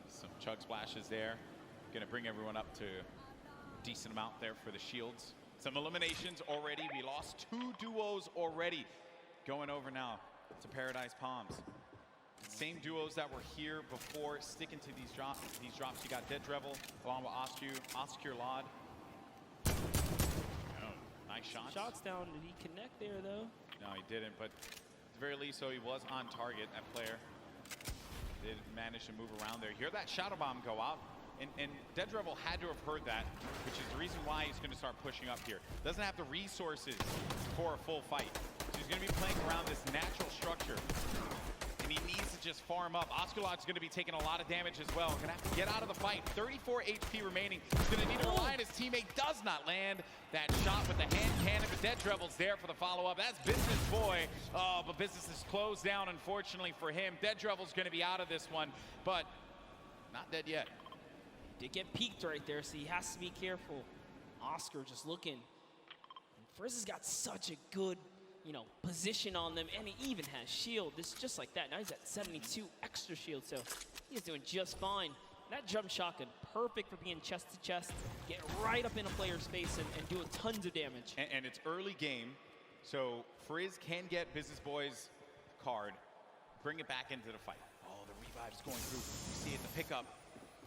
Some chug splashes there. Gonna bring everyone up to a decent amount there for the shields. Some eliminations already. We lost 2 duos already. Going over now to Paradise Palms. Same duos that were here before, sticking to these drops. You got Dead Drevel along with Oscar Lod. Oh, nice shots. Shots down. Did he connect there though? No, he didn't. But at the very least, so he was on target. That player did manage to move around there. Hear that shadow bomb go out. And Dead Drevel had to have heard that, which is the reason why he's going to start pushing up here. Doesn't have the resources for a full fight. So he's going to be playing around this natural structure. And he needs to just farm up. Osculot's going to be taking a lot of damage as well. Going to have to get out of the fight. 34 HP remaining. He's going to need to rely on his teammate. Does not land that shot with the hand cannon. But Dead Drevel's there for the follow-up. That's Business Boy. Oh, but business is closed down, unfortunately for him. Dead Drevel's going to be out of this one, but not dead yet. Did get peeked right there, so he has to be careful. Oscar just looking. Frizz has got such a good, position on them, and he even has shield. This is just like that. Now he's at 72 extra shield, so he's doing just fine. That jump shotgun, perfect for being chest to chest, get right up in a player's face and doing tons of damage. And it's early game, so Frizz can get Business Boy's card, bring it back into the fight. Oh, the revive's going through. You see it, the pickup.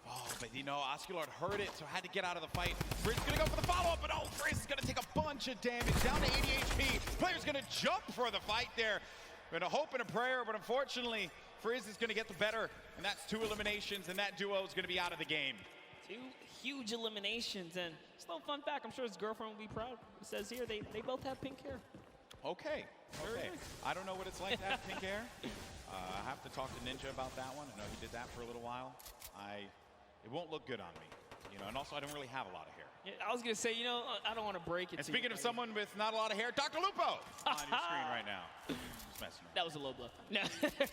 Oh, but Osculard heard it, so had to get out of the fight. Frizz gonna go for the follow-up, but Frizz is gonna take a bunch of damage, down to 80 HP. Player's gonna jump for the fight there. Been a hope and a prayer, but unfortunately, Frizz is gonna get the better, and that's 2 eliminations, and that duo is gonna be out of the game. 2 huge eliminations, and just a little fun fact, I'm sure his girlfriend will be proud. It says here, they both have pink hair. Okay. I don't know what it's like to have pink hair. I have to talk to Ninja about that one. I know he did that for a little while. It won't look good on me, and also I don't really have a lot of hair. Yeah, I was gonna say, I don't want to break it. And speaking of someone with not a lot of hair, Dr. Lupo on your screen right now. Just messing around. That was a low blow. No,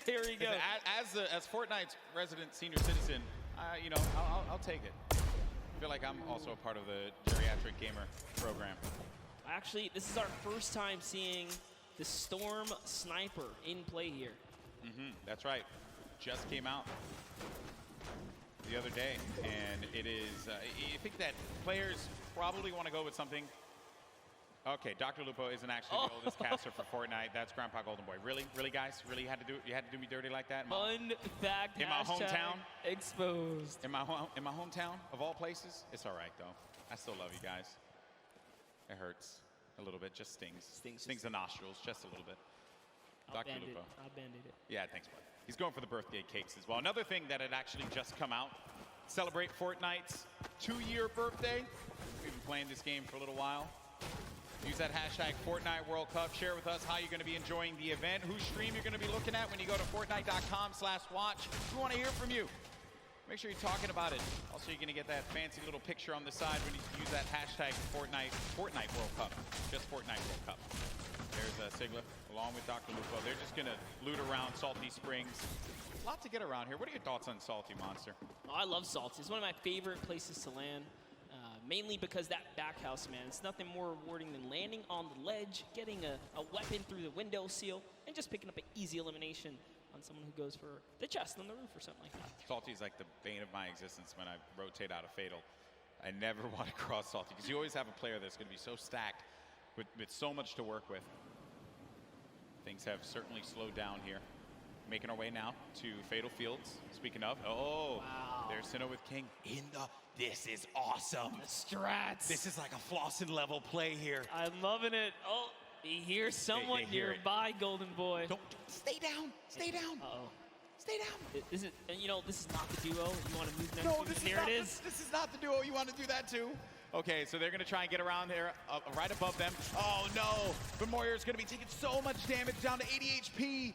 here we go. As Fortnite's resident senior citizen, I'll take it. I feel like I'm also a part of the geriatric gamer program. Actually, this is our first time seeing the Storm Sniper in play here. That's right. Just came out the other day, and it is, I think that players probably want to go with something. Okay, Dr. Lupo isn't actually the oldest caster for Fortnite. That's Grandpa Golden Boy. Really, guys? Really you had to do me dirty like that? Fun fact, in my hometown? Exposed. In my hometown, of all places? It's all right, though. I still love you guys. It hurts a little bit, just stings. Stings the nostrils, just a little bit. Dr. Lupo. I banded it. Yeah, thanks, bud. He's going for the birthday cakes as well. Another thing that had actually just come out, celebrate Fortnite's 2-year birthday. We've been playing this game for a little while. Use that hashtag Fortnite World Cup. Share with us how you're going to be enjoying the event, whose stream you're going to be looking at when you go to Fortnite.com/watch. We want to hear from you. Make sure you're talking about it. Also, you're going to get that fancy little picture on the side when you use that hashtag Fortnite World Cup. Just Fortnite World Cup. There's Sigla along with Dr. Lupo. They're just going to loot around Salty Springs. A lot to get around here. What are your thoughts on Salty, Monster? Oh, I love Salty. It's one of my favorite places to land, mainly because that back house, man. It's nothing more rewarding than landing on the ledge, getting a weapon through the window seal, and just picking up an easy elimination on someone who goes for the chest on the roof or something like that. Salty is like the bane of my existence when I rotate out of Fatal. I never want to cross Salty because you always have a player that's going to be so stacked with so much to work with. Things have certainly slowed down here. Making our way now to Fatal Fields. Speaking of, wow. There's Sinnoh with King. This is awesome. The strats. This is like a Flossin level play here. I'm loving it. Oh, he hears someone nearby, Golden Boy. Don't, stay down. Stay down. Uh-oh. Stay down. This is not the duo. You want to move next? No, This is not the duo. You want to do that too? Okay, so they're going to try and get around there, right above them. Oh, no. But Moyer's going to be taking so much damage, down to 80 HP.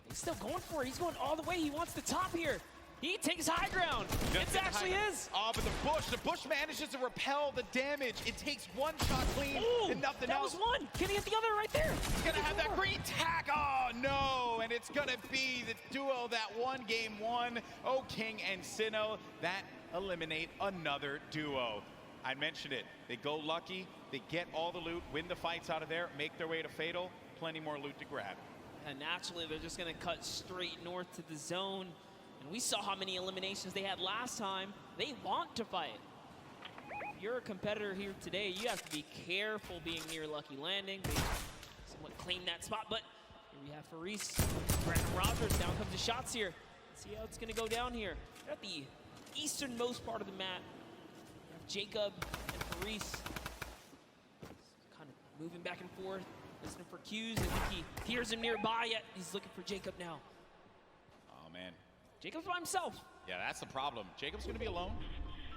He's still going for it. He's going all the way. He wants the top here. He takes high ground. It's actually his. Oh, but the bush manages to repel the damage. It takes one shot clean and nothing else. That was one. Can he hit the other right there? He's going to have that green tag. Oh, no. And it's going to be the duo that won game 1. Oh, King and Sinnoh. That eliminate another duo. I mentioned it. They go lucky, they get all the loot, win the fights out of there, make their way to Fatal, plenty more loot to grab. And naturally, they're just going to cut straight north to the zone. And we saw how many eliminations they had last time. They want to fight. If you're a competitor here today, you have to be careful being near Lucky Landing. They somewhat claim that spot, but here we have Faris, Brandon Rogers. Down comes the shots here. Let's see how it's going to go down here. They're at the easternmost part of the map. We have Jacob and Faris kind of moving back and forth, listening for cues. I think he hears him nearby, yet he's looking for Jacob now. Oh, man. Jacob's by himself. Yeah, that's the problem. Jacob's going to be alone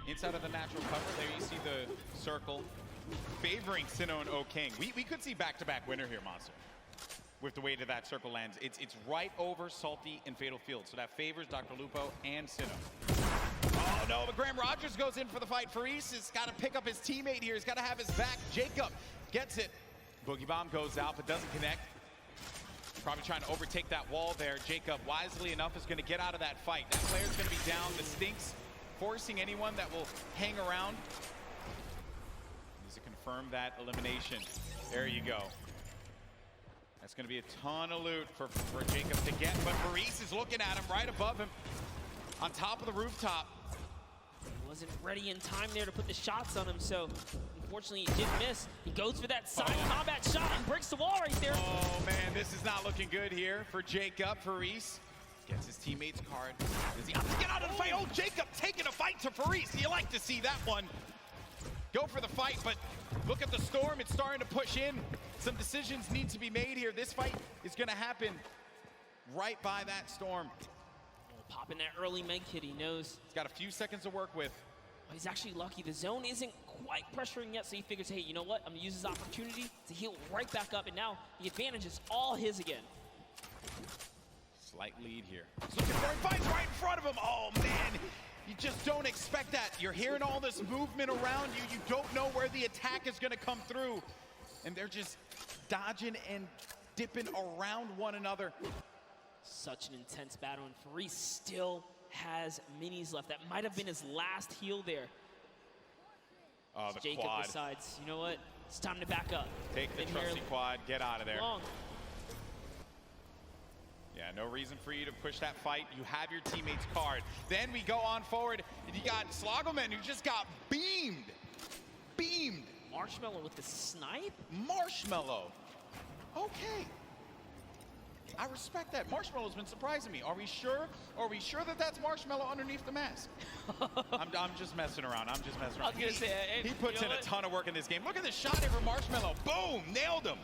inside of the natural cover. There you see the circle favoring Sinnoh and O-King. We could see back-to-back winner here, Monster, with the way that that circle lands. It's right over Salty and Fatal Field, so that favors Dr. Lupo and Sinnoh. Oh, no, but Graham Rogers goes in for the fight. Faris has got to pick up his teammate here. He's got to have his back. Jacob gets it. Boogie Bomb goes out, but doesn't connect. Probably trying to overtake that wall there. Jacob, wisely enough, is going to get out of that fight. That player's going to be down. The Stinks forcing anyone that will hang around. Needs to confirm that elimination. There you go. That's going to be a ton of loot for Jacob to get, but Faris is looking at him right above him on top of the rooftop. He wasn't ready in time there to put the shots on him, so unfortunately he did miss. He goes for that side combat shot and breaks the wall right there. Oh man, this is not looking good here for Jacob. Faris gets his teammate's card. Does he have to get out of the fight? Oh, Jacob taking a fight to Faris. You like to see that one. Go for the fight, but look at the storm. It's starting to push in. Some decisions need to be made here. This fight is going to happen right by that storm. Popping that early med kit, he knows. He's got a few seconds to work with. Oh, he's actually lucky. The zone isn't quite pressuring yet, so he figures, hey, you know what? I'm gonna use this opportunity to heal right back up, and now the advantage is all his again. Slight lead here. He's looking for it, fights right in front of him. Oh, man. You just don't expect that. You're hearing all this movement around you. You don't know where the attack is going to come through. And they're just dodging and dipping around one another. Such an intense battle, and Faris still has minis left. That might have been his last heal there. Oh, the Jacob quad. decides, you know what? It's time to back up. Take the trusty quad, get out of there. Long. Yeah, no reason for you to push that fight. You have your teammate's card. Then we go on forward, and you got Slogoman, who just got beamed. Beamed. Marshmallow with the snipe? Marshmallow. Okay. I respect that. Marshmallow's been surprising me. Are we sure? Are we sure that that's Marshmallow underneath the mask? I'm just messing around. I'm just messing around. I was gonna say, he puts in a ton of work in this game. Look at this shot here for Marshmallow. Boom! Nailed him.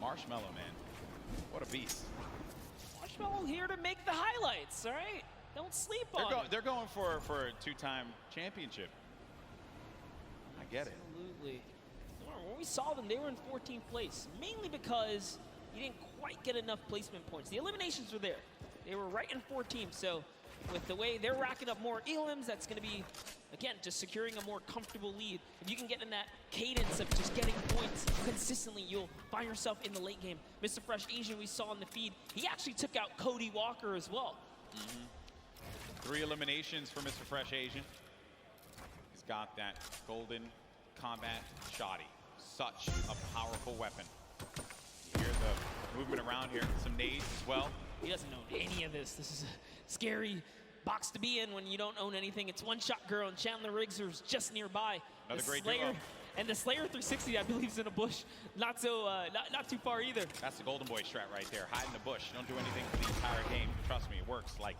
Marshmallow, man. What a beast. Marshmallow here to make the highlights, all right? Don't sleep on it. They're going for a two-time championship. I get it. Absolutely. When we saw them, they were in 14th place, mainly because you didn't quite get enough placement points. The eliminations were there. They were right in 14th, so with the way they're racking up more elims, that's going to be, again, just securing a more comfortable lead. If you can get in that cadence of just getting points consistently, you'll find yourself in the late game. Mr. Fresh Asian, we saw in the feed, he actually took out Cody Walker as well. 3 eliminations for Mr. Fresh Asian. He's got that golden combat shoddy. Such a powerful weapon. You hear the movement around here. Some nades as well. He doesn't know any of this. This is a scary box to be in when you don't own anything. It's One Shot Girl and Chandler Riggs, who's just nearby. Another great Slayer, duo. and the Slayer 360, I believe, is in a bush. Not so, not too far either. That's the Golden Boy strat right there. Hide in the bush. Don't do anything for the entire game. Trust me, it works like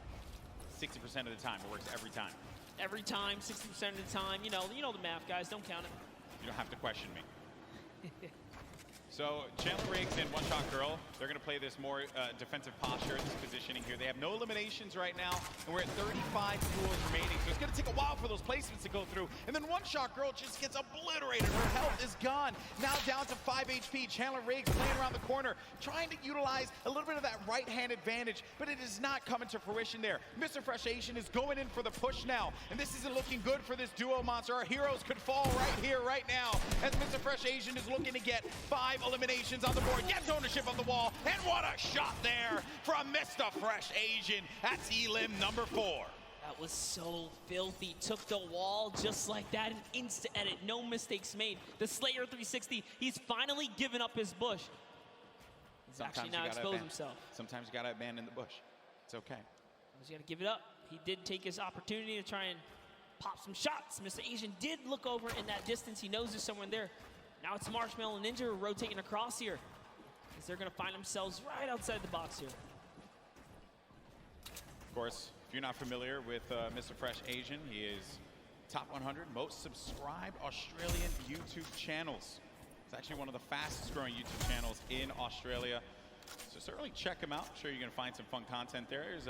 60% of the time. It works every time. Every time, 60% of the time. You know the math, guys. Don't count it. You don't have to question me. So Chandler Riggs and One Shot Girl, they're going to play this more defensive posture, this positioning here. They have no eliminations right now, and we're at 35 duels remaining. So it's going to take a while for those placements to go through. And then One Shot Girl just gets obliterated. Her health is gone. Now down to 5 HP. Chandler Riggs playing around the corner, trying to utilize a little bit of that right-hand advantage, but it is not coming to fruition there. Mr. Fresh Asian is going in for the push now, and this isn't looking good for this duo, Monster. Our heroes could fall right here, right now, as Mr. Fresh Asian is looking to get 5 eliminations on the board, gets ownership of the wall, and what a shot there from Mr. Fresh Asian. That's elim number 4. That was so filthy. Took the wall just like that. An instant edit. No mistakes made. The Slayer 360. He's finally given up his bush. He's actually now exposed himself. Sometimes you got to abandon the bush. It's okay. He's got to give it up. He did take his opportunity to try and pop some shots. Mr. Asian did look over in that distance. He knows there's someone there. Now it's Marshmallow and Ninja rotating across here, as they're going to find themselves right outside the box here. Of course, if you're not familiar with Mr. Fresh Asian, he is top 100 most subscribed Australian YouTube channels. It's actually one of the fastest growing YouTube channels in Australia. So certainly check him out. I'm sure you're going to find some fun content there. There's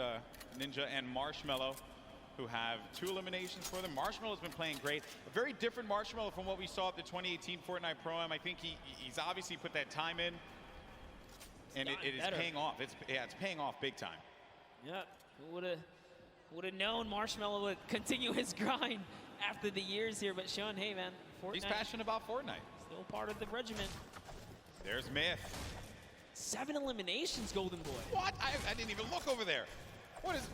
Ninja and Marshmallow, who have 2 eliminations for them. Marshmallow's been playing great. A very different Marshmallow from what we saw at the 2018 Fortnite Pro-Am. I think he's obviously put that time in, and it is paying off. It's paying off big time. Yeah, who would have known Marshmallow would continue his grind after the years here, but Sean, hey man, Fortnite. He's passionate about Fortnite. Still part of the regiment. There's Myth. 7 eliminations, Golden Boy. What? I didn't even look over there. Where does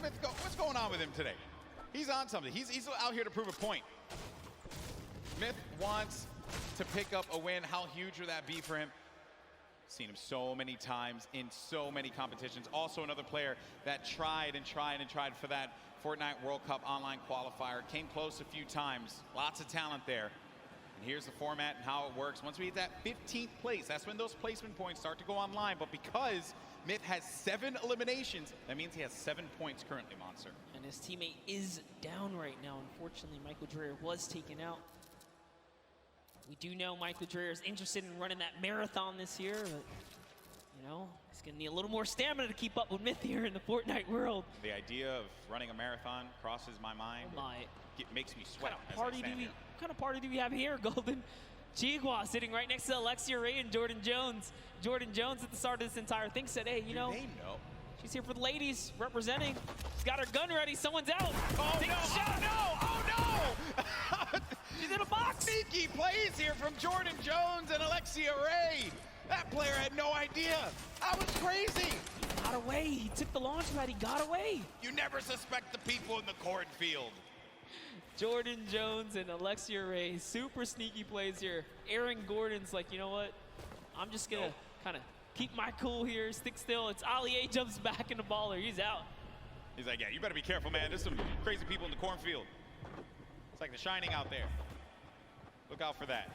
Myth go? What's going on with him today? He's on something. He's out here to prove a point. Myth wants to pick up a win. How huge would that be for him? Seen him so many times in so many competitions. Also another player that tried for that Fortnite World Cup online qualifier. Came close a few times. Lots of talent there. And here's the format and how it works. Once we hit that 15th place, that's when those placement points start to go online. But because Myth has 7 eliminations, that means he has 7 points currently, Monster. And his teammate is down right now. Unfortunately, Michael Dreyer was taken out. We do know Michael Dreyer is interested in running that marathon this year, but you know, he's gonna need a little more stamina to keep up with Myth here in the Fortnite world. The idea of running a marathon crosses my mind. Oh my. It makes me sweat. What kind of party do we have here, Golden? Chigua sitting right next to Alexia Ray and Jordan Jones. Jordan Jones at the start of this entire thing said, hey, you know, they know. She's here for the ladies, representing. She's got her gun ready. Someone's out. Oh no! Oh no! She's in a box. Sneaky plays here from Jordan Jones and Alexia Ray. That player had no idea. That was crazy. He got away. He took the launch pad. He got away. You never suspect the people in the cornfield. Jordan Jones and Alexia Ray, super sneaky plays here. Aaron Gordon's like, you know what? I'm just gonna kind of keep my cool here, stick still. It's Ali A jumps back in the baller. He's out. He's like, yeah, you better be careful, man. There's some crazy people in the cornfield. It's like The Shining out there. Look out for that.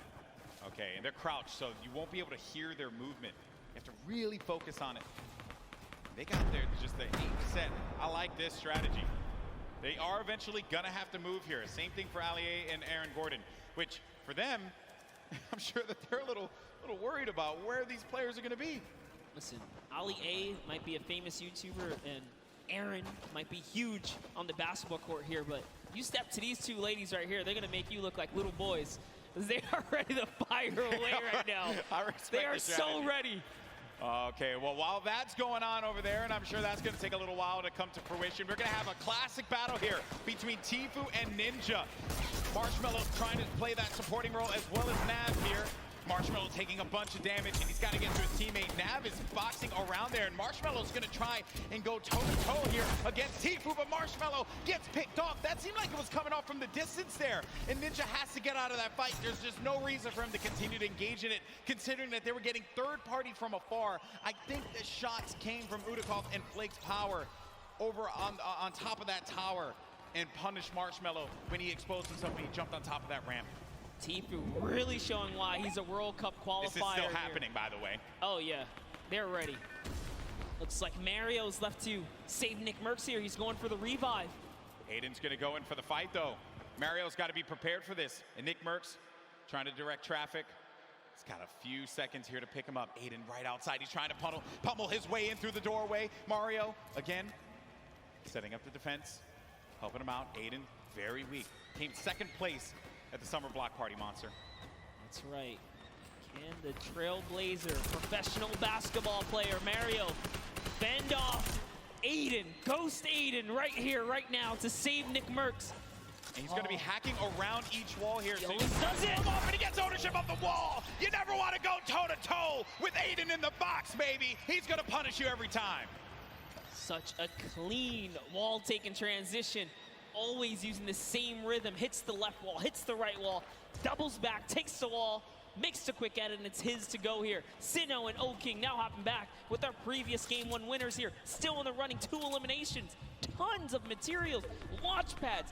Okay, and they're crouched, so you won't be able to hear their movement. You have to really focus on it. They got their just the aim set. I like this strategy. They are eventually gonna have to move here. Same thing for Ali A and Aaron Gordon, which for them, I'm sure that they're a little worried about where these players are gonna be. Listen, Ali A might be a famous YouTuber, and Aaron might be huge on the basketball court here, but you step to these 2 ladies right here, they're gonna make you look like little boys. They are ready to fire away right now. I respect they are so ready. Okay, well, while that's going on over there, and I'm sure that's going to take a little while to come to fruition, we're going to have a classic battle here between Tfue and Ninja. Marshmallow trying to play that supporting role as well as Nav here. Marshmallow taking a bunch of damage, and he's got to get to his teammate. Nav is boxing around there, and Marshmallow's going to try and go toe-to-toe here against Tfue, but Marshmallow gets picked off. That seemed like it was coming off from the distance there, and Ninja has to get out of that fight. There's just no reason for him to continue to engage in it, considering that they were getting third-party from afar. I think the shots came from Udakov and Flake's power over on top of that tower and punished Marshmallow when he exposed himself when he jumped on top of that ramp. Tfue really showing why he's a World Cup qualifier. This is still happening, by the way. Oh, yeah. They're ready. Looks like Mario's left to save Nick Merckx here. He's going for the revive. Aiden's going to go in for the fight, though. Mario's got to be prepared for this. And Nick Merckx trying to direct traffic. He's got a few seconds here to pick him up. Aiden right outside. He's trying to pummel his way in through the doorway. Mario, again, setting up the defense, helping him out. Aiden, very weak. Came 2nd place at the Summer Block Party, Monster. That's right. Can the Trailblazer, professional basketball player, Mario, fend off Aiden, ghost Aiden right here, right now to save Nick Merckx. And he's going to be hacking around each wall here. He always does it. Off and he gets ownership of the wall. You never want to go toe-to-toe with Aiden in the box, baby. He's going to punish you every time. Such a clean wall taken transition. Always using the same rhythm. Hits the left wall, hits the right wall, doubles back, takes the wall, makes the quick edit, and it's his to go here. Sinnoh and O-King now hopping back with our previous Game 1 winners here. Still in the running, 2 eliminations. Tons of materials, launch pads,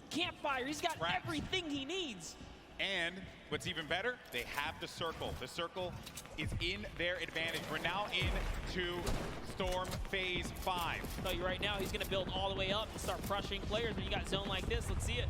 campfire. He's got everything he needs. And what's even better, they have the circle. The circle is in their advantage. We're now into Storm Phase 5. I'll tell you right now, he's going to build all the way up and start crushing players. When you got zone like this, let's see it.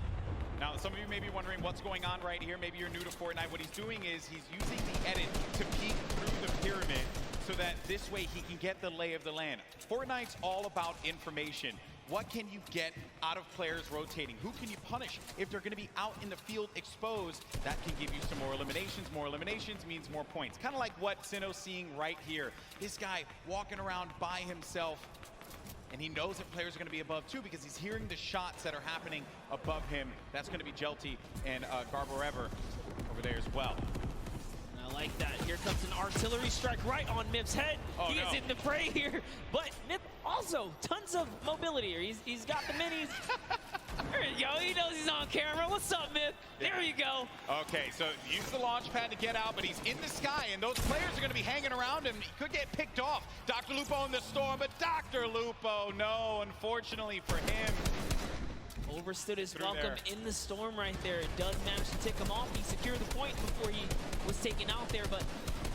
Now, some of you may be wondering what's going on right here. Maybe you're new to Fortnite. What he's doing is he's using the edit to peek through the pyramid so that this way he can get the lay of the land. Fortnite's all about information. What can you get out of players rotating? Who can you punish? If they're going to be out in the field exposed, that can give you some more eliminations. More eliminations means more points. Kind of like what Sinnoh's seeing right here. This guy walking around by himself, and he knows that players are going to be above too because he's hearing the shots that are happening above him. That's going to be Jelty and Garbarever over there as well. I like that. Here comes an artillery strike right on Myth's head. Oh, he is in the fray here. But Myth also tons of mobility here. He's got the minis. There you go. He knows he's on camera. What's up, Myth? There you go. Okay, so use the launch pad to get out, but he's in the sky, and those players are going to be hanging around him. He could get picked off. Dr. Lupo in the storm, but Dr. Lupo, no, unfortunately for him. Overstood his welcome in the storm right there. It does manage to tick him off. He secured the point before he was taken out there, but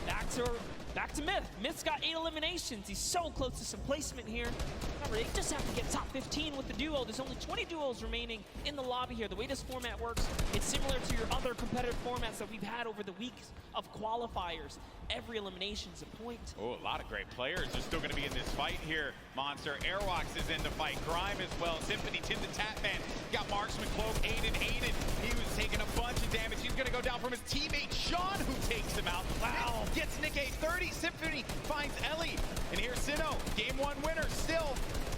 back to Myth. Myth's got 8 eliminations. He's so close to some placement here. Remember, they just have to get top 15 with the duo. There's only 20 duos remaining in the lobby here. The way this format works, it's similar to your other competitive formats that we've had over the weeks of qualifiers. Every elimination's a point. Oh, a lot of great players are still going to be in this fight here. Monster Airwalks is in the fight. Grime as well. Symphony, Tim the Tapman. Got Marksman, Cloak, Aiden. He was taking a bunch of damage. He's going to go down from his teammate, Sean, who takes him out. Wow. Gets Nick a 30. Symphony finds Ellie. And here's Sinnoh, Game 1 winner, still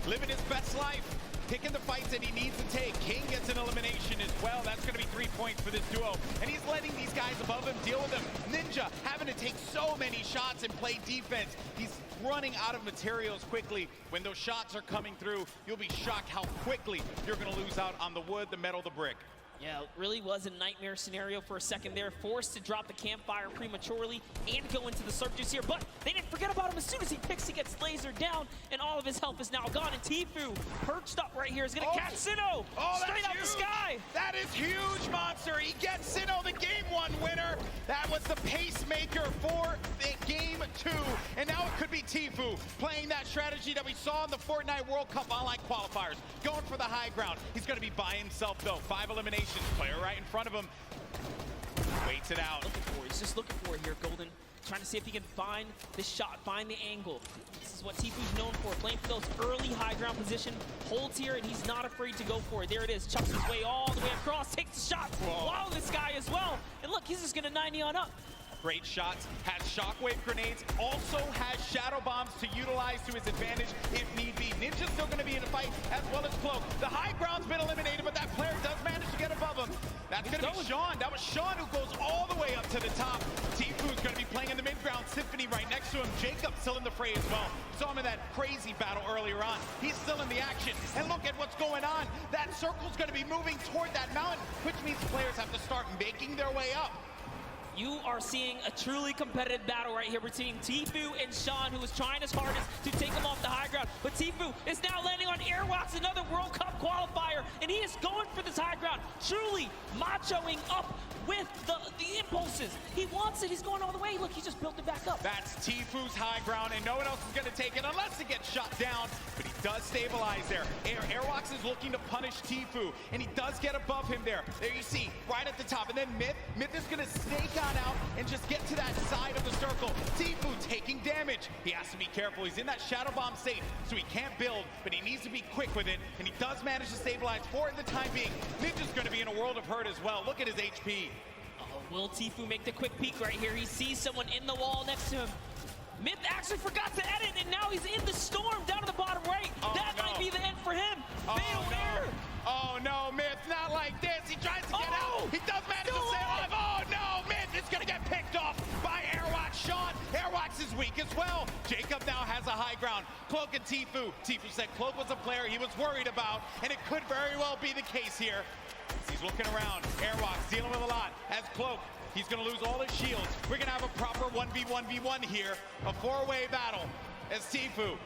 living his best life. Picking the fights that he needs to take. King gets an elimination as well. That's going to be 3 points for this duo. And he's letting these guys above him deal with him. Ninja having to take so many shots and play defense. He's running out of materials quickly. When those shots are coming through, you'll be shocked how quickly you're going to lose out on the wood, the metal, the brick. Yeah, it really was a nightmare scenario for a second there. Forced to drop the campfire prematurely and go into the surges here. But they didn't forget about him. As soon as he picks, he gets lasered down, and all of his health is now gone. And Tfue, perched up right here, is going to catch Sinnoh straight out the sky. That is huge, Monster. He gets Sinnoh, the Game 1 winner. That was the pacemaker for the Game 2. And now it could be Tfue playing that strategy that we saw in the Fortnite World Cup online qualifiers. Going for the high ground. He's going to be by himself, though. 5 eliminations. Player right in front of him. Waits it out. He's just looking for it here, Golden. Trying to see if he can find the shot, find the angle. This is what Tfue's known for, playing for those early high ground position. Holds here, and he's not afraid to go for it. There it is. Chucks his way all the way across, takes the shot. Wow, this guy as well. And look, he's just going to 90 on up. Great shots, has shockwave grenades, also has shadow bombs to utilize to his advantage if need be. Ninja's still going to be in the fight, as well as Cloak. The high ground's been eliminated, but that player does manage to get above him. That's going to be Sean. That was Sean who goes all the way up to the top. Tfue's going to be playing in the mid-ground. Symphony right next to him. Jacob still in the fray as well. Saw him in that crazy battle earlier on. He's still in the action. And look at what's going on. That circle's going to be moving toward that mountain, which means players have to start making their way up. You are seeing a truly competitive battle right here between Tfue and Sean, who is trying his hardest to take him off the high ground. But Tfue is now landing on Airwalks, another World Cup qualifier, and he is going for this high ground, truly machoing up with the impulses. He wants it. He's going all the way. Look, he just built it back up. That's Tfue's high ground, and no one else is going to take it unless it gets shot down. But he does stabilize there. Airwalks is looking to punish Tfue, and he does get above him there. There you see, right at the top. And then Myth is going to snake on out and just get to that side of the circle. Tfue taking damage. He has to be careful. He's in that shadow bomb safe, so he can't build, but he needs to be quick with it, and he does manage to stabilize for it in the time being. Ninja's going to be in a world of hurt as well. Look at his HP. Will Tfue make the quick peek right here? He sees someone in the wall next to him. Myth actually forgot to edit, and now he's in the storm down to the bottom right. That might be the end for him. Fatal error. Oh no, Myth, not like this. He tries to get out. He does manage to stay alive. Oh no, Myth is going to get picked off by Airwalks. Sean, Airwalks is is weak as well. Jacob now has a high ground. Cloak and Tfue. Tfue said Cloak was a player he was worried about, and it could very well be the case here. He's looking around. Airwalks dealing with a lot. As Cloak, he's going to lose all his shields. We're going to have a proper 1v1v1 here. A four-way battle as Tfue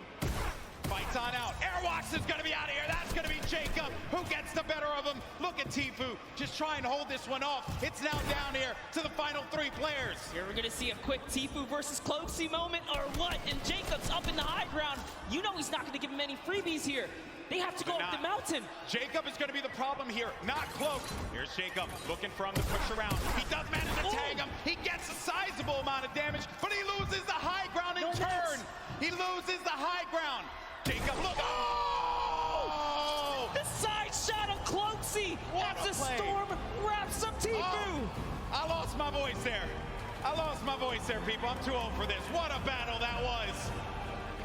fights on out. Airwalks is going to be out of here. That's going to be Jacob who gets the better of him. Look at Tfue just try and hold this one off. It's now down here to the final three players. Here we're going to see a quick Tfue versus Cloaksy moment or what? And Jacob's up in the high ground. You know he's not going to give him any freebies here. They have to go up the mountain. Jacob is going to be the problem here, not Cloak. Here's Jacob looking for him to push around. He does manage to tag him. He gets a sizable amount of damage, but he loses the high ground in turn. He loses the high ground. Jacob, look. Oh! The side shot of Cloaksy as the storm wraps up Tfue. Oh, I lost my voice there. I lost my voice there, people. I'm too old for this. What a battle that was.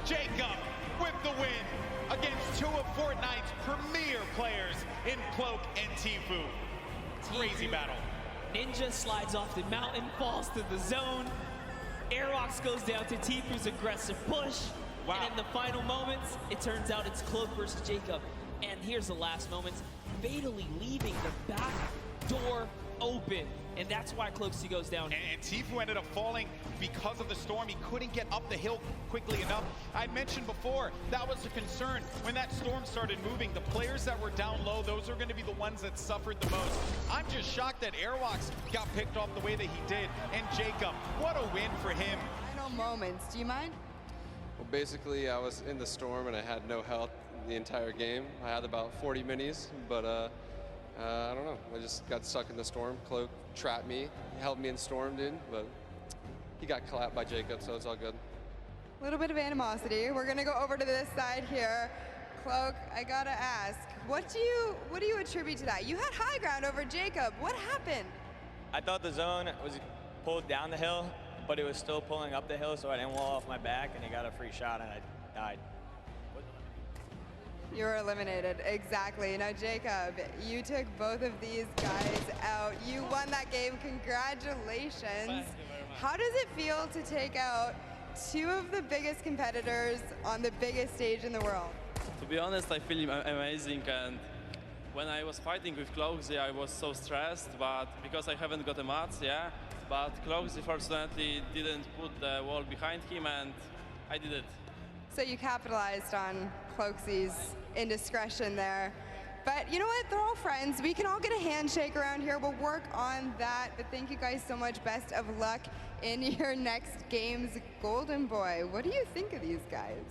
Jacob with the win against two of Fortnite's premier players in Cloak and Tfue. Crazy battle. Ninja slides off the mountain, falls to the zone. Airwalks goes down to Tfue's aggressive push. Wow. And in the final moments, it turns out it's Cloak versus Jacob. And here's the last moments, fatally leaving the back door open. And that's why Cloaksy goes down. And Tfue ended up falling because of the storm. He couldn't get up the hill quickly enough. I mentioned before, that was a concern. When that storm started moving, the players that were down low, those are going to be the ones that suffered the most. I'm just shocked that Airwalks got picked off the way that he did. And Jacob, what a win for him. Final moments, do you mind? Well, basically, I was in the storm and I had no health the entire game. I had about 40 minis, but I don't know. I just got stuck in the storm. Cloak trapped me, held me in storm, dude, but he got clapped by Jacob, so it's all good. A little bit of animosity. We're gonna go over to this side here. Cloak, I gotta ask, what do you attribute to that? You had high ground over Jacob. What happened? I thought the zone was pulled down the hill, but it was still pulling up the hill, so I didn't wall off my back, and he got a free shot, and I died. You were eliminated, exactly. Now, Jacob, you took both of these guys out. You won that game, congratulations. Thank you very much. How does it feel to take out two of the biggest competitors on the biggest stage in the world? To be honest, I feel amazing, and when I was fighting with Cloaksy, I was so stressed, but because I haven't got a match, yeah, but Cloaksy fortunately didn't put the wall behind him, and I did it. So you capitalized on Cloaksy's indiscretion there. But you know what? They're all friends. We can all get a handshake around here. We'll work on that. But thank you guys so much. Best of luck in your next games. Golden Boy, what do you think of these guys?